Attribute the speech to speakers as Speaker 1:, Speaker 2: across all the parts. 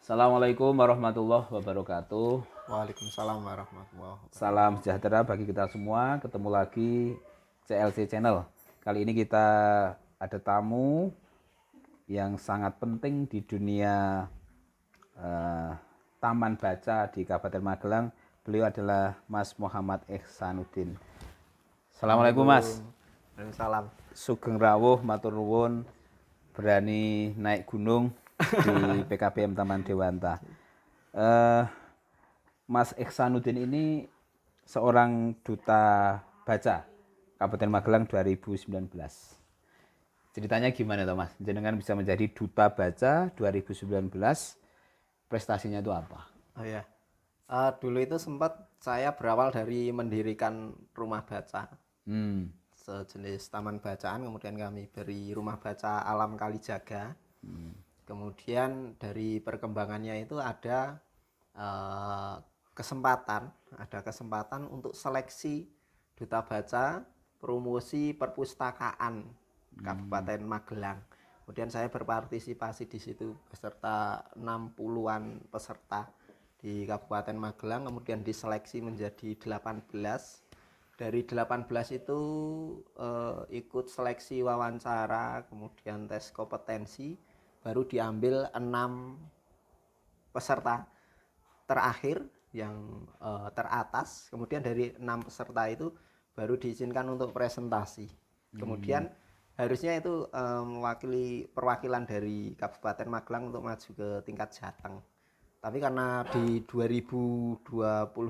Speaker 1: Assalamualaikum warahmatullahi wabarakatuh.
Speaker 2: Waalaikumsalam warahmatullahi wabarakatuh.
Speaker 1: Salam sejahtera bagi kita semua. Ketemu lagi CLC Channel. Kali ini kita ada tamu yang sangat penting di dunia eh, taman baca di Kabupaten Magelang. Beliau adalah Mas Muhammad Ihsanuddin. Assalamualaikum Mas.
Speaker 2: Waalaikumsalam.
Speaker 1: Sugeng rawuh matur nuwun, berani naik gunung di PKBM Taman Dewanta. Mas Ihsanuddin ini seorang duta baca Kabupaten Magelang 2019. Ceritanya gimana toh Mas? Jenengan bisa menjadi duta baca 2019, prestasinya itu apa?
Speaker 2: Oh ya, dulu itu sempat saya berawal dari mendirikan rumah baca, sejenis taman bacaan. Kemudian kami beri rumah baca Alam Kalijaga. Kemudian dari perkembangannya itu ada kesempatan untuk seleksi duta baca promosi perpustakaan Kabupaten Magelang. Kemudian saya berpartisipasi di situ beserta 60-an peserta di Kabupaten Magelang, kemudian diseleksi menjadi 18. Dari 18 itu ikut seleksi wawancara, kemudian tes kompetensi, baru diambil 6 peserta terakhir yang teratas. Kemudian dari 6 peserta itu baru diizinkan untuk presentasi. Kemudian harusnya itu mewakili perwakilan dari Kabupaten Magelang untuk maju ke tingkat Jateng. Tapi karena di 2020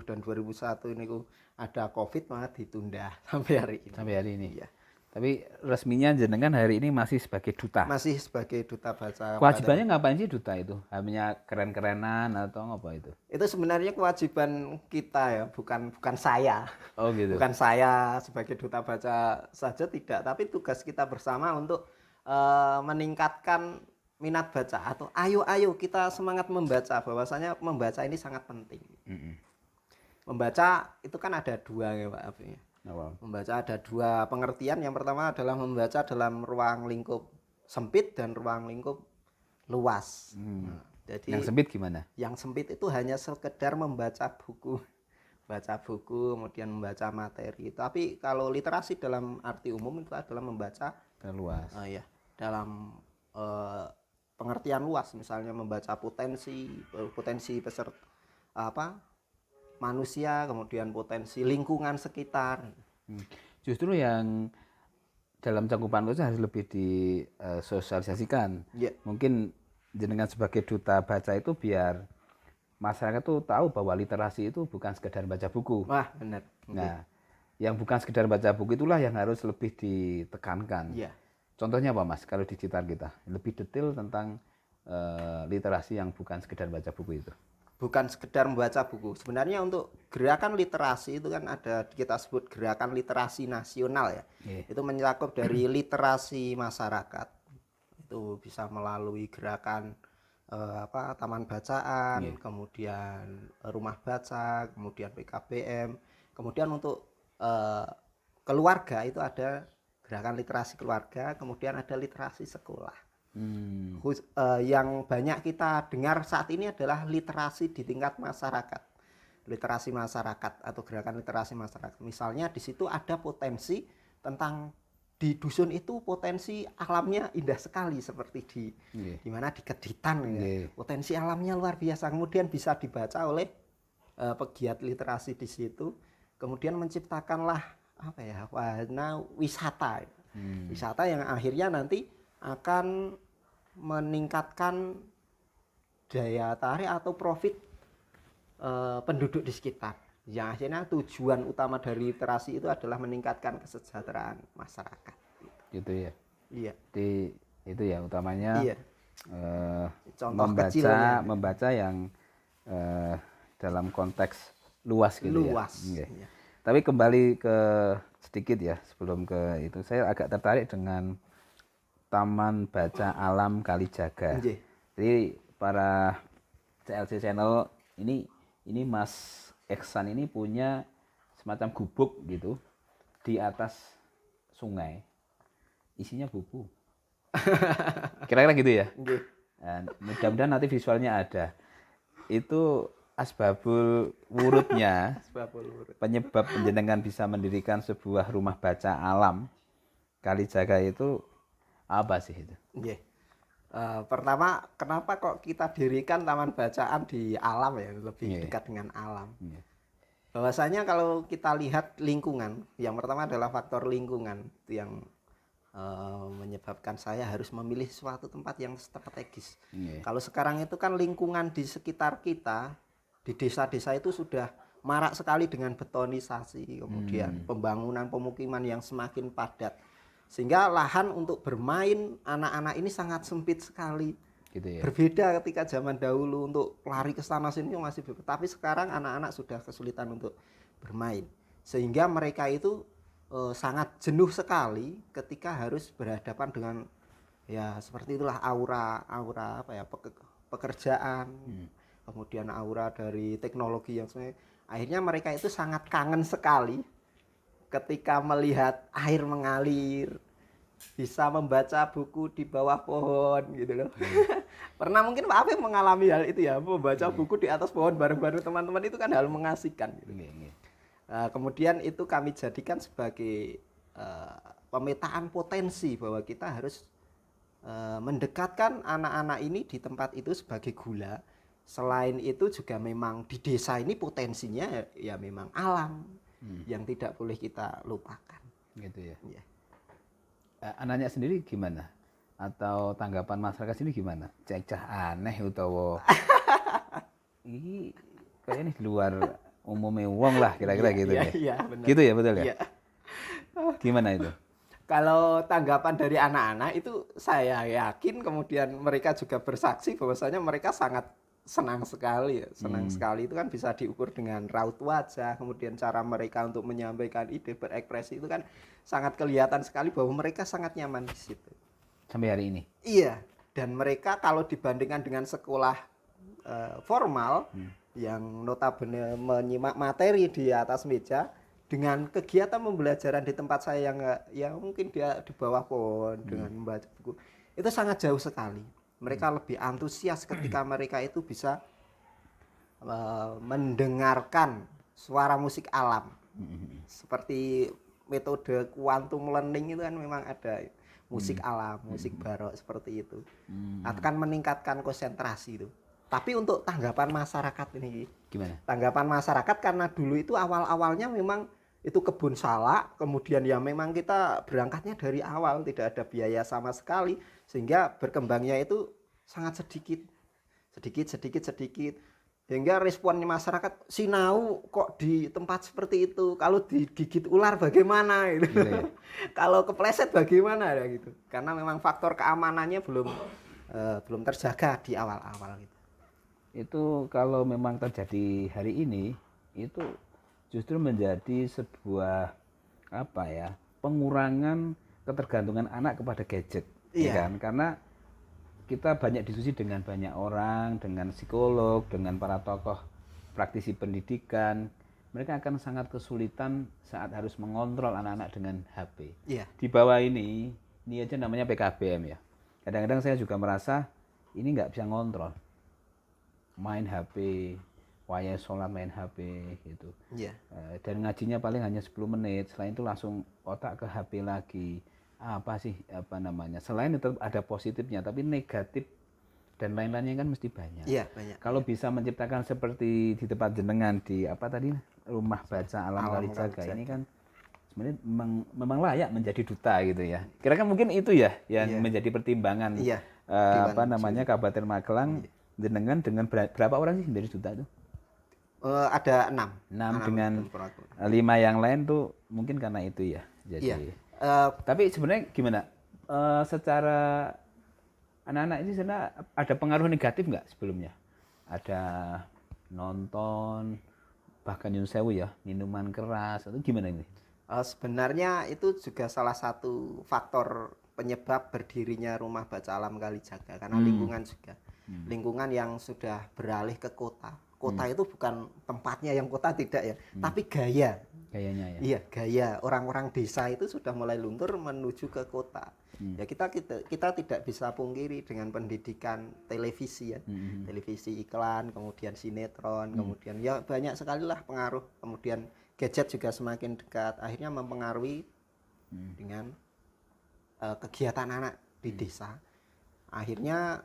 Speaker 2: dan 2001 ini ada COVID, maka ditunda sampai hari ini.
Speaker 1: Sampai hari ini.
Speaker 2: Iya.
Speaker 1: Tapi resminya jenengan hari ini masih sebagai duta.
Speaker 2: Masih sebagai duta baca.
Speaker 1: Kewajibannya ngapain sih duta itu? Hanya keren-kerenan atau apa itu?
Speaker 2: Itu sebenarnya kewajiban kita ya, bukan saya.
Speaker 1: Oh gitu.
Speaker 2: Bukan saya sebagai duta baca saja, tidak, tapi tugas kita bersama untuk meningkatkan minat baca, atau ayo kita semangat membaca. Bahwasanya membaca ini sangat penting. Membaca itu kan ada dua ya Pak Afif. Membaca ada dua pengertian. Yang pertama adalah membaca dalam ruang lingkup sempit dan ruang lingkup luas.
Speaker 1: Jadi yang sempit gimana?
Speaker 2: Yang sempit itu hanya sekedar membaca buku, kemudian membaca materi. Tapi kalau literasi dalam arti umum itu adalah membaca
Speaker 1: luas.
Speaker 2: Dalam pengertian luas, misalnya membaca potensi peserta manusia, kemudian potensi lingkungan sekitar.
Speaker 1: Justru yang dalam cakupan itu harus lebih disosialisasikan. Mungkin jenengan sebagai duta baca itu biar masyarakat tuh tahu bahwa literasi itu bukan sekedar baca buku.
Speaker 2: Wah, benar.
Speaker 1: Nah, yang bukan sekedar baca buku itulah yang harus lebih ditekankan. Contohnya apa Mas? Kalau di sekitar kita lebih detail tentang literasi yang bukan sekedar baca buku itu.
Speaker 2: Bukan sekedar membaca buku. Sebenarnya untuk gerakan literasi itu kan ada, kita sebut gerakan literasi nasional ya. Itu mencakup dari literasi masyarakat. Itu bisa melalui gerakan taman bacaan, kemudian rumah baca, kemudian PKBM. Kemudian untuk keluarga itu ada gerakan literasi keluarga, kemudian ada literasi sekolah. Yang banyak kita dengar saat ini adalah literasi di tingkat masyarakat, literasi masyarakat atau gerakan literasi masyarakat. Misalnya di situ ada potensi tentang di dusun itu potensi alamnya indah sekali, seperti di mana di Keditan ya. Potensi alamnya luar biasa, kemudian bisa dibaca oleh pegiat literasi di situ, kemudian menciptakanlah wahana wisata. Wisata yang akhirnya nanti akan meningkatkan daya tarik atau profit penduduk di sekitar. Yang akhirnya tujuan utama dari literasi itu adalah meningkatkan kesejahteraan masyarakat.
Speaker 1: Gitu ya.
Speaker 2: Iya.
Speaker 1: Itu ya utamanya.
Speaker 2: Iya. Contoh kecilnya.
Speaker 1: Membaca yang dalam konteks luas gitu.
Speaker 2: Luas.
Speaker 1: Ya. Iya. Tapi kembali ke sedikit ya sebelum ke itu, saya agak tertarik dengan Taman Baca Alam Kalijaga. Jadi para CLC Channel ini Mas Ihsan ini punya semacam gubuk gitu di atas sungai, isinya buku. Kira-kira gitu ya. Mudah-mudahan nanti visualnya ada. itu asbabul wurudnya,
Speaker 2: Asbabul wurud.
Speaker 1: penyebab penjenengan bisa mendirikan sebuah rumah baca alam Kalijaga itu apa sih itu?
Speaker 2: Nggih. Pertama, kenapa kok kita dirikan taman bacaan di alam ya, lebih
Speaker 1: Nggih.
Speaker 2: dekat dengan alam.
Speaker 1: Nggih.
Speaker 2: Bahwasanya kalau kita lihat lingkungan, yang pertama adalah faktor lingkungan itu yang menyebabkan saya harus memilih suatu tempat yang strategis.
Speaker 1: Nggih.
Speaker 2: Kalau sekarang itu kan lingkungan di sekitar kita, di desa-desa itu sudah marak sekali dengan betonisasi, kemudian pembangunan pemukiman yang semakin padat. Sehingga lahan untuk bermain anak-anak ini sangat sempit sekali.
Speaker 1: Gitu ya.
Speaker 2: Berbeda ketika zaman dahulu untuk lari ke sana sini masih bebas. Tapi sekarang anak-anak sudah kesulitan untuk bermain. Sehingga mereka itu sangat jenuh sekali ketika harus berhadapan dengan ya seperti itulah aura apa ya pekerjaan. Kemudian aura dari teknologi yang sebenarnya akhirnya mereka itu sangat kangen sekali ketika melihat air mengalir, bisa membaca buku di bawah pohon gitu loh. Pernah mungkin Pak Afif mengalami hal itu ya, membaca buku di atas pohon bareng-bareng teman-teman itu kan hal mengasihkan gitu. Kemudian itu kami jadikan sebagai pemetaan potensi bahwa kita harus mendekatkan anak-anak ini di tempat itu sebagai gula. Selain itu juga memang di desa ini potensinya ya memang alam yang tidak boleh kita lupakan.
Speaker 1: Gitu ya.
Speaker 2: Ya.
Speaker 1: Anaknya sendiri gimana? Atau tanggapan masyarakat sini gimana? Cecah aneh utawa ini kayaknya di luar umumnya wong lah kira-kira gitu ya.
Speaker 2: Iya, benar.
Speaker 1: Gitu ya, betul ya?
Speaker 2: Iya.
Speaker 1: Gimana itu?
Speaker 2: Kalau tanggapan dari anak-anak itu saya yakin kemudian mereka juga bersaksi bahwasanya mereka sangat senang sekali ya. Senang sekali itu kan bisa diukur dengan raut wajah, kemudian cara mereka untuk menyampaikan ide, berekspresi itu kan sangat kelihatan sekali bahwa mereka sangat nyaman di situ.
Speaker 1: Sampai hari ini?
Speaker 2: Iya, dan mereka kalau dibandingkan dengan sekolah formal yang notabene menyimak materi di atas meja dengan kegiatan pembelajaran di tempat saya yang mungkin dia di bawah pohon dengan membaca buku itu sangat jauh sekali. Mereka lebih antusias ketika mereka itu bisa mendengarkan suara musik alam. Seperti metode quantum learning itu kan memang ada musik alam, musik barok seperti itu. Akan meningkatkan konsentrasi itu. Tapi untuk tanggapan masyarakat ini
Speaker 1: Gimana?
Speaker 2: Tanggapan masyarakat karena dulu itu awal-awalnya memang itu kebun salak, kemudian ya memang kita berangkatnya dari awal tidak ada biaya sama sekali sehingga berkembangnya itu sangat sedikit sehingga responnya masyarakat sinau kok di tempat seperti itu, kalau digigit ular bagaimana gitu.
Speaker 1: Ya.
Speaker 2: Kalau kepleset bagaimana ya gitu, karena memang faktor keamanannya belum terjaga di awal-awal gitu.
Speaker 1: Itu kalau memang terjadi hari ini itu justru menjadi sebuah apa ya, pengurangan ketergantungan anak kepada gadget.
Speaker 2: Iya.
Speaker 1: Ya kan? Karena kita banyak diskusi dengan banyak orang, dengan psikolog, dengan para tokoh praktisi pendidikan, mereka akan sangat kesulitan saat harus mengontrol anak-anak dengan HP.
Speaker 2: Iya.
Speaker 1: Di bawah ini aja namanya PKBM ya. Kadang-kadang saya juga merasa ini nggak bisa ngontrol. Main HP, wayah sholat main HP gitu.
Speaker 2: Iya.
Speaker 1: Dan ngajinya paling hanya 10 menit, selain itu langsung otak ke HP lagi. Apa sih apa namanya? Selain itu ada positifnya, tapi negatif dan lain-lainnya kan mesti banyak.
Speaker 2: Iya, banyak.
Speaker 1: Kalau bisa menciptakan seperti di tempat jenengan di apa tadi rumah baca alam Kalijaga ini kan sebenarnya memang layak menjadi duta gitu ya. Kira-kira mungkin itu ya yang menjadi pertimbangan apa namanya Kabupaten Magelang jenengan dengan berapa orang sih dari duta itu?
Speaker 2: Ada 6
Speaker 1: dengan 5 yang lain tuh mungkin karena itu ya. Jadi tapi sebenarnya gimana? Secara anak-anak ini sebenarnya ada pengaruh negatif nggak sebelumnya? Ada nonton, bahkan nyun sewu ya, minuman keras atau gimana ini?
Speaker 2: Sebenarnya itu juga salah satu faktor penyebab berdirinya rumah baca alam Kalijaga karena lingkungan juga. Lingkungan yang sudah beralih ke kota. Kota itu bukan tempatnya yang kota tidak ya, tapi gaya
Speaker 1: Gayanya ya.
Speaker 2: Iya, gaya orang-orang desa itu sudah mulai luntur menuju ke kota. Ya kita tidak bisa pungkiri dengan pendidikan televisi ya. Televisi iklan, kemudian sinetron, kemudian ya banyak sekali lah pengaruh. Kemudian gadget juga semakin dekat, akhirnya mempengaruhi dengan kegiatan anak di desa. Akhirnya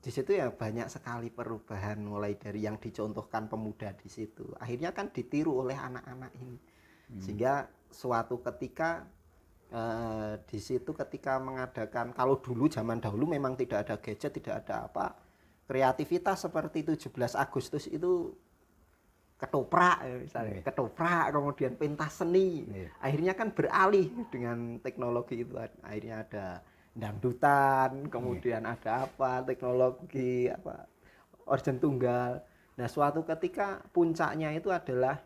Speaker 2: di situ ya banyak sekali perubahan mulai dari yang dicontohkan pemuda di situ. Akhirnya kan ditiru oleh anak-anak ini. Sehingga suatu ketika di situ ketika mengadakan, kalau dulu zaman dahulu memang tidak ada gadget, tidak ada apa, kreativitas seperti 17 Agustus itu ketoprak misalnya, ketoprak, kemudian pentas seni. Akhirnya kan beralih dengan teknologi itu, akhirnya ada dangdutan, kemudian ada apa, teknologi apa, organ tunggal. Nah, suatu ketika puncaknya itu adalah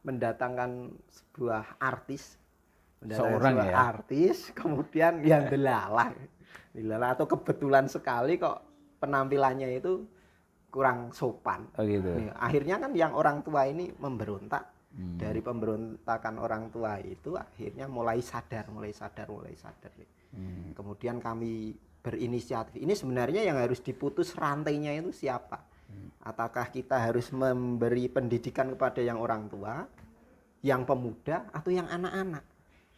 Speaker 2: mendatangkan sebuah artis,
Speaker 1: Seorang ya.
Speaker 2: artis, kemudian yang delalah atau kebetulan sekali kok penampilannya itu kurang sopan.
Speaker 1: Oh gitu.
Speaker 2: Nih, akhirnya kan yang orang tua ini memberontak. Dari pemberontakan orang tua itu akhirnya mulai sadar. Kemudian kami berinisiatif. Ini sebenarnya yang harus diputus rantainya itu siapa? Apakah kita harus memberi pendidikan kepada yang orang tua, yang pemuda, atau yang anak-anak?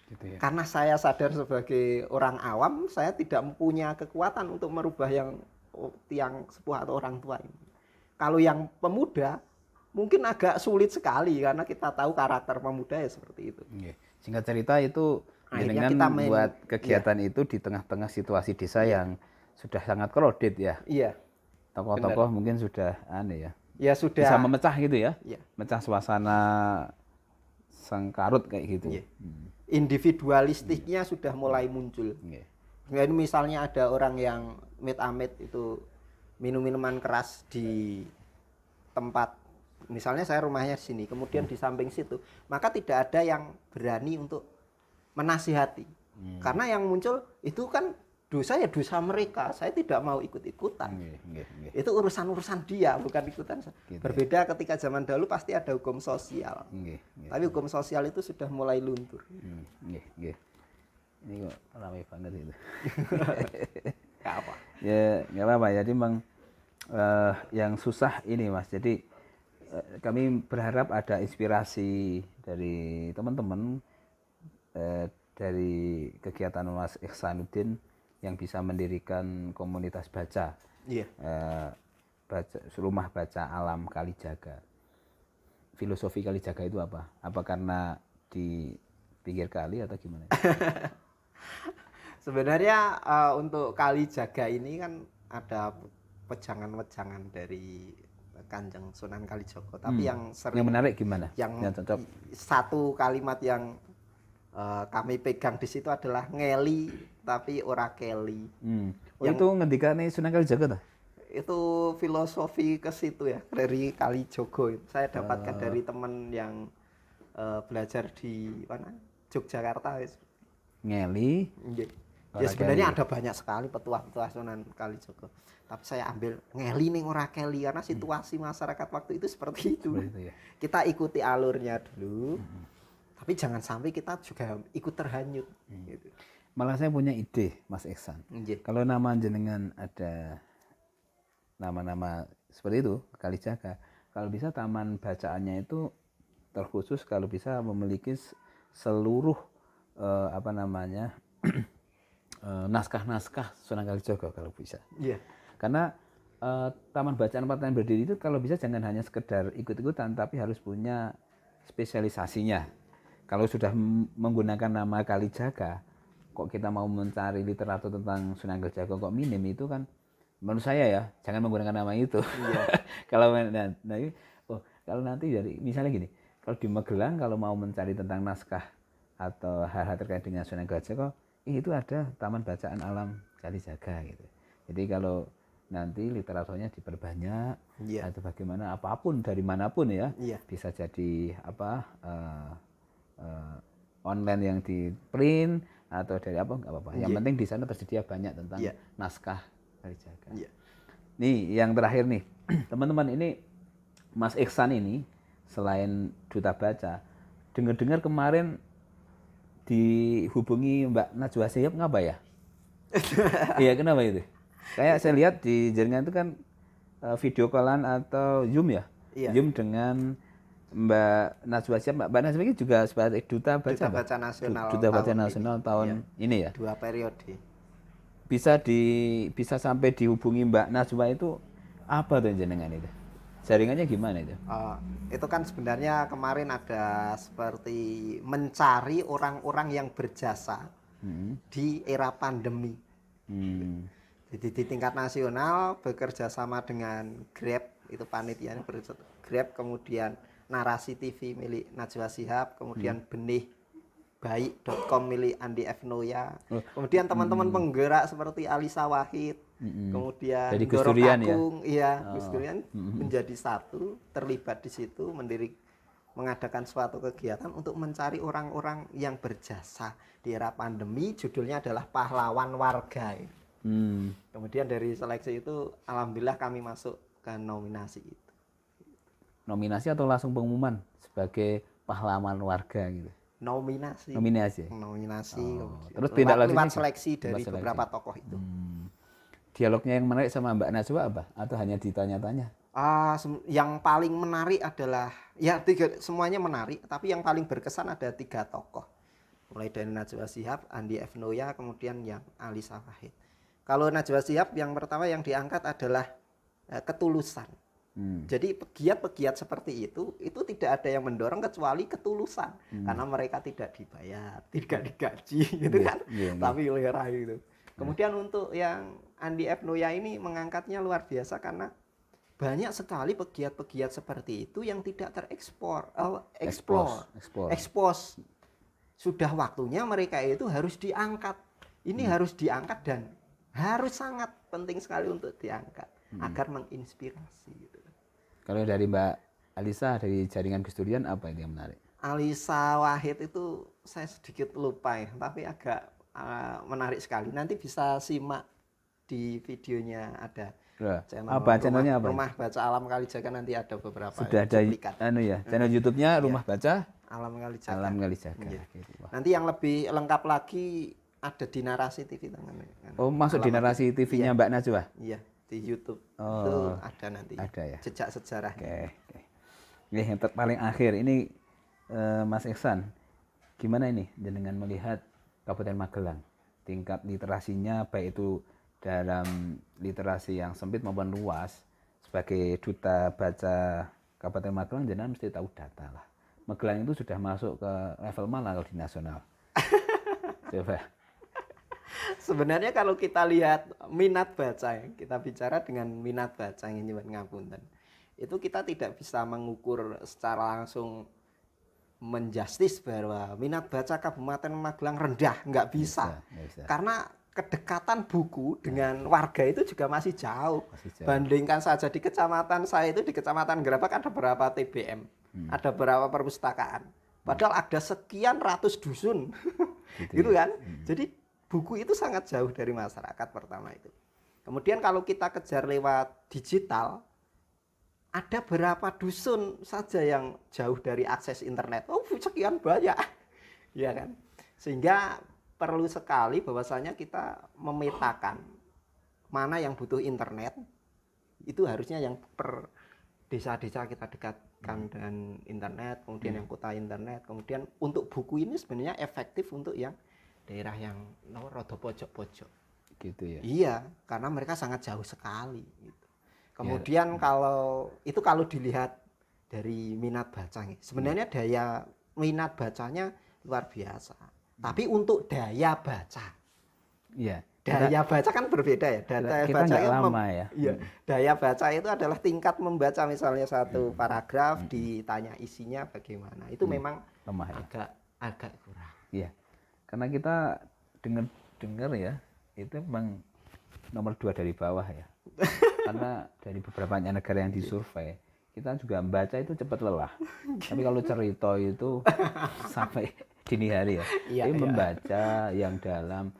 Speaker 2: Gitu ya. Karena saya sadar sebagai orang awam, saya tidak punya kekuatan untuk merubah yang sepuh atau orang tua ini. Kalau yang pemuda mungkin agak sulit sekali karena kita tahu karakter pemuda ya seperti itu.
Speaker 1: Singkat cerita itu dengan buat kegiatan itu di tengah-tengah situasi desa yang sudah sangat crowded ya.
Speaker 2: Iya.
Speaker 1: Tokoh-tokoh mungkin sudah aneh ya.
Speaker 2: Ya sudah
Speaker 1: bisa memecah gitu ya. Mecah suasana sengkarut kayak gitu.
Speaker 2: Individualistiknya sudah mulai muncul. Jadi misalnya ada orang yang amit-amit itu minum minuman keras di tempat, misalnya saya rumahnya di sini, kemudian di samping situ, maka tidak ada yang berani untuk menasihati. Karena yang muncul itu kan dosa ya dosa mereka, saya tidak mau ikut-ikutan. Itu urusan-urusan dia, bukan ikutan. Gitu. Berbeda ketika zaman dahulu pasti ada hukum sosial. Tapi hukum sosial itu sudah mulai luntur.
Speaker 1: Ini kok ramai banget itu.
Speaker 2: Gak apa.
Speaker 1: Ya nggak apa-apa. Jadi memang yang susah ini Mas. Jadi kami berharap ada inspirasi dari teman-teman dari kegiatan Mas Ihsanuddin yang bisa mendirikan komunitas baca, rumah baca alam Kalijaga. Filosofi Kalijaga itu apa? Apa karena di pinggir kali atau gimana?
Speaker 2: Sebenarnya untuk Kalijaga ini kan ada wejangan-wejangan dari Kanjeng Sunan Kalijogo. Tapi yang sering,
Speaker 1: yang menarik gimana?
Speaker 2: Yang cocok. Satu kalimat yang kami pegang di situ adalah ngeli tapi ora keli.
Speaker 1: Itu ngendikane Sunan Kalijaga tuh?
Speaker 2: Itu filosofi ke situ ya, dari Kalijogo itu. Saya dapatkan dari teman yang belajar di mana? Yogyakarta.
Speaker 1: Ngeli.
Speaker 2: Ya sebenarnya ada banyak sekali petuah-petuah Sunan Kalijogo. Tapi saya ambil ngeli ning ora keli karena situasi masyarakat waktu itu seperti itu. Ya. Kita ikuti alurnya dulu. Tapi jangan sampai kita juga ikut terhanyut. Gitu.
Speaker 1: Malah saya punya ide, Mas Ihsan. Kalau nama jenengan ada nama-nama seperti itu, Kalijaga, kalau bisa taman bacaannya itu terkhusus kalau bisa memiliki seluruh naskah-naskah Sunan Kalijogo kalau bisa. Karena taman bacaan Partai Berdiri itu kalau bisa jangan hanya sekedar ikut-ikutan, tapi harus punya spesialisasinya. Kalau sudah menggunakan nama Kalijaga, kok kita mau mencari literatur tentang Sunan Kalijaga kok minim, itu kan menurut saya ya jangan menggunakan nama itu. Kalau kalau nanti dari misalnya gini, kalau di Magelang kalau mau mencari tentang naskah atau hal-hal terkait dengan Sunan Kalijaga, itu ada Taman Bacaan Alam Kalijaga gitu. Jadi kalau nanti literaturnya diperbanyak atau bagaimana, apapun dari manapun ya, bisa jadi online yang di print atau dari apa nggak apa-apa. Yang penting di sana tersedia banyak tentang naskah Kalijaga. Nih yang terakhir nih teman-teman, ini Mas Ihsan ini selain duta baca, dengar-dengar kemarin dihubungi Mbak Najwa Shihab ngapa ya? Iya, kenapa itu? Kayak saya lihat di jaringan itu kan video callan atau Zoom ya?
Speaker 2: Iya.
Speaker 1: Zoom dengan Mbak Najwa Shihab. Mbak Najwa ini juga sebagai duta baca,
Speaker 2: Duta Baca Nasional.
Speaker 1: Duta Baca
Speaker 2: tahun
Speaker 1: Nasional
Speaker 2: ini.
Speaker 1: tahun
Speaker 2: Iya.
Speaker 1: ini ya.
Speaker 2: 2 periode.
Speaker 1: Bisa sampai dihubungi Mbak Najwa itu apa tuh jenengan itu? Jaringannya gimana itu?
Speaker 2: Itu kan sebenarnya kemarin ada seperti mencari orang-orang yang berjasa di era pandemi. Jadi di tingkat nasional bekerja sama dengan Grab, itu panitianya Grab, kemudian Narasi TV milik Najwa Shihab, kemudian benihbaik.com milik Andi F. Noya, kemudian teman-teman penggerak seperti Alisa Wahid, kemudian
Speaker 1: dari Gus
Speaker 2: Doro
Speaker 1: Durian
Speaker 2: Kakung, iya, Gus Durian menjadi satu, terlibat di situ, mengadakan suatu kegiatan untuk mencari orang-orang yang berjasa di era pandemi. Judulnya adalah Pahlawan Warga. Kemudian dari seleksi itu alhamdulillah kami masuk ke nominasi itu.
Speaker 1: Nominasi atau langsung pengumuman sebagai pahlawan warga gitu?
Speaker 2: Nominasi.
Speaker 1: Terus tidak
Speaker 2: lewat seleksi dari beberapa tokoh itu.
Speaker 1: Dialognya yang menarik sama Mbak Najwa apa? Atau hanya ditanya-tanya?
Speaker 2: Yang paling menarik adalah ya semuanya menarik, tapi yang paling berkesan ada 3 tokoh. Mulai dari Najwa Shihab, Andi F. Noya, kemudian yang Alisa Wahid. Kalau Najwa Shihab yang pertama yang diangkat adalah ketulusan. Jadi pegiat-pegiat seperti itu tidak ada yang mendorong kecuali ketulusan, karena mereka tidak dibayar, tidak digaji gitu kan, tapi lera gitu. Kemudian untuk yang Andi F. Noya ini mengangkatnya luar biasa karena banyak sekali pegiat-pegiat seperti itu yang tidak expose. Sudah waktunya mereka itu harus diangkat. Ini harus diangkat dan harus sangat penting sekali untuk diangkat agar menginspirasi gitu.
Speaker 1: Kalau dari Mbak Alisa dari jaringan Gus Durian apa ini yang menarik?
Speaker 2: Alisa Wahid itu saya sedikit lupa ya, tapi agak menarik sekali. Nanti bisa simak di videonya ada.
Speaker 1: Channelnya apa?
Speaker 2: Rumah Baca Alam Kalijaga, nanti ada beberapa.
Speaker 1: Sudah ada channel YouTube-nya Rumah Baca
Speaker 2: Alam Kalijaga.
Speaker 1: Alam Kalijaga.
Speaker 2: Ya. Nanti yang lebih lengkap lagi ada di Narasi TV
Speaker 1: masuk di Narasi TV-nya Mbak Najwa?
Speaker 2: Iya, di YouTube. Itu ada nanti.
Speaker 1: Ada ya.
Speaker 2: Jejak sejarah.
Speaker 1: Oke. Yang paling akhir ini Mas Ihsan, gimana ini dengan melihat Kabupaten Magelang tingkat literasinya baik itu dalam literasi yang sempit maupun luas. Sebagai duta baca Kabupaten Magelang, jangan mesti tahu data lah. Magelang itu sudah masuk ke level mana kalau di nasional? Coba.
Speaker 2: Sebenarnya kalau kita lihat minat baca, kita bicara dengan minat baca yang nyuwun ngapunten, itu kita tidak bisa mengukur secara langsung menjustis bahwa minat baca Kabupaten Magelang rendah, nggak bisa. Karena kedekatan buku dengan warga itu juga masih jauh. Bandingkan saja di kecamatan saya itu, di Kecamatan Gerabak ada berapa TBM, ada berapa perpustakaan, padahal ada sekian ratus dusun, gitu kan. Jadi buku itu sangat jauh dari masyarakat pertama itu. Kemudian kalau kita kejar lewat digital, ada berapa dusun saja yang jauh dari akses internet. Sekian banyak, ya kan. Sehingga perlu sekali bahwasanya kita memetakan mana yang butuh internet, itu harusnya yang per desa-desa kita dekatkan dengan internet, kemudian yang kota internet, kemudian untuk buku ini sebenarnya efektif untuk yang daerah yang rada pojok-pojok.
Speaker 1: Gitu ya.
Speaker 2: Iya, karena mereka sangat jauh sekali gitu. Kemudian kalau dilihat dari minat baca, sebenarnya daya minat bacanya luar biasa. Tapi untuk daya baca, daya baca kan berbeda ya. Daya baca itu
Speaker 1: lama ya.
Speaker 2: Iya, daya baca itu adalah tingkat membaca misalnya satu paragraf, ditanya isinya bagaimana. Itu memang
Speaker 1: lemah ya.
Speaker 2: agak kurang.
Speaker 1: Iya, karena kita dengar ya, itu memang nomor 2 dari bawah ya. Karena dari beberapa negara yang disurvei, kita juga membaca itu cepat lelah. Tapi kalau cerita itu sampai dini hari ya. Tapi membaca yang dalam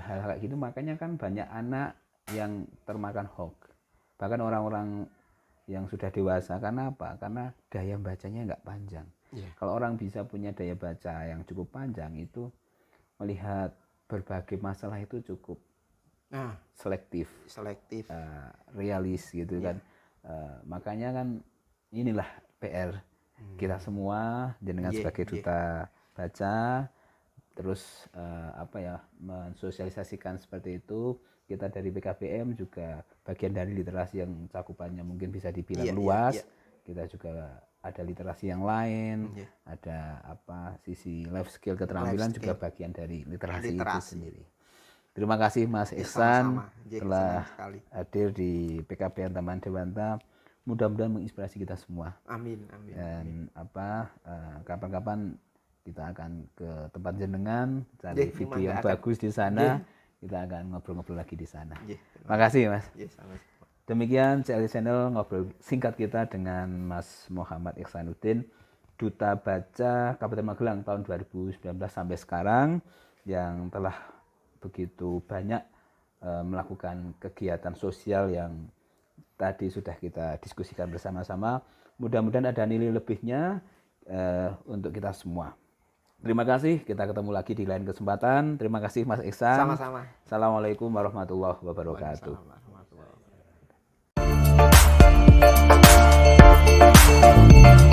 Speaker 1: hal-hal kayak gitu, makanya kan banyak anak yang termakan hoax. Bahkan orang-orang yang sudah dewasa. Karena apa? Karena daya bacanya nggak panjang. Kalau orang bisa punya daya baca yang cukup panjang, itu melihat berbagai masalah itu cukup selektif, realis gitu kan. Makanya kan inilah PR kita semua dengan sebagai duta baca, terus mensosialisasikan seperti itu. Kita dari PKBM juga bagian dari literasi yang cakupannya mungkin bisa dibilang luas. Kita juga ada literasi yang lain, ada sisi life skill, keterampilan juga bagian dari literasi itu sendiri. Terima kasih Mas Ihsan telah hadir di PKBM Taman Dewanta. Mudah-mudahan menginspirasi kita semua.
Speaker 2: Amin.
Speaker 1: Dan kapan-kapan kita akan ke tempat jenengan, cari video yang bagus di sana. Kita akan ngobrol-ngobrol lagi di sana. Terima kasih Mas. Demikian CLI Channel ngobrol singkat kita dengan Mas Muhammad Ihsanuddin, Duta Baca Kabupaten Magelang tahun 2019 sampai sekarang, yang telah begitu banyak melakukan kegiatan sosial yang tadi sudah kita diskusikan bersama-sama. Mudah-mudahan ada nilai lebihnya untuk kita semua. Terima kasih, kita ketemu lagi di lain kesempatan. Terima kasih Mas Ihsan.
Speaker 2: Sama-sama.
Speaker 1: Assalamualaikum warahmatullahi wabarakatuh.
Speaker 2: Waalaikumsalam warahmatullahi wabarakatuh.